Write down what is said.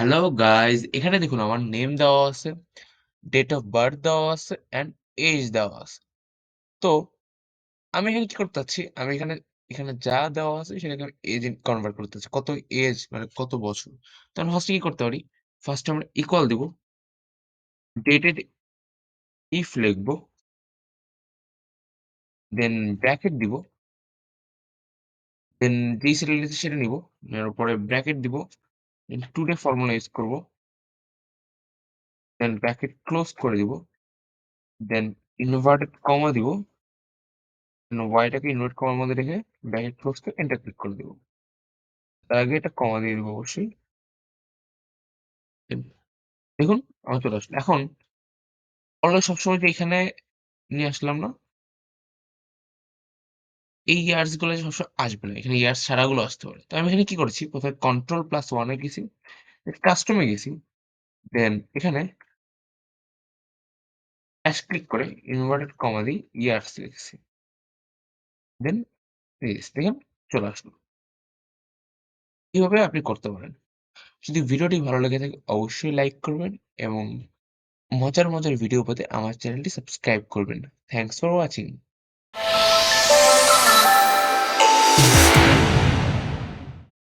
Hello guys এখানে দেখুন আমার নেম দেওয়া আছে, ডেট অফ বার্থ দেওয়া আছে অ্যান্ড এজ দেওয়া আছে। তো আমি এখানে কি করতে চাচ্ছি? আমি এখানে এখানে যা দেওয়া আছে সেটাকে আমি এজে কনভার্ট করতে চাচ্ছি। কত এজ মানে কত বছর? তো আমি ফার্স্টে কি করতে পারি? ফার্স্টে আমরা ইকুয়াল দিব। ডেটেড ইফ লিখবো, দেন ব্র্যাকেট দিব। দেন যেই সেটা লিখেছি সেটা নিবো। নেওয়ার পরে ব্র্যাকেট দিব। দেন টুডে ফর্মুলা ইউজ করব। দেন ব্র্যাকেট ক্লোজ করে দিব। দেন ইনভার্টেড কমা দিব। দেন ওয়াইটাকে ইনভার্টেড কমার মধ্যে রেখে ব্র্যাকেট ক্লোজ করে এন্টার ক্লিক করে দিব। তার আগে এটা কমা দিয়ে দিব অবশ্যই। দেখুন আমার চলে আসলো। এখন অলওয়েজ সবসময় যে এখানে নিয়ে আসলাম না? এই ইয়ার্স গুলো সবসময় আসবে না। এখানে ইয়ার্স ছাড়াগুলো আসতে পারে। তো আমি এখানে কি করেছি? প্রথমে কন্ট্রোল+1 এ গেছি, কাস্টম এ গেছি। দেন এখানে হ্যাশ ক্লিক করে ইনভার্টেড কমা দিয়ে ইয়ার্স লিখছি। দেন পেস্ট দেখেন চলে আসলো। এভাবে আপনি করতে পারেন। যদি ভিডিওটি ভালো লেগে থাকে অবশ্যই লাইক করবেন এবং মজার ভিডিও পেতে আমার চ্যানেলটি সাবস্ক্রাইব করবেন। Thanks for watching.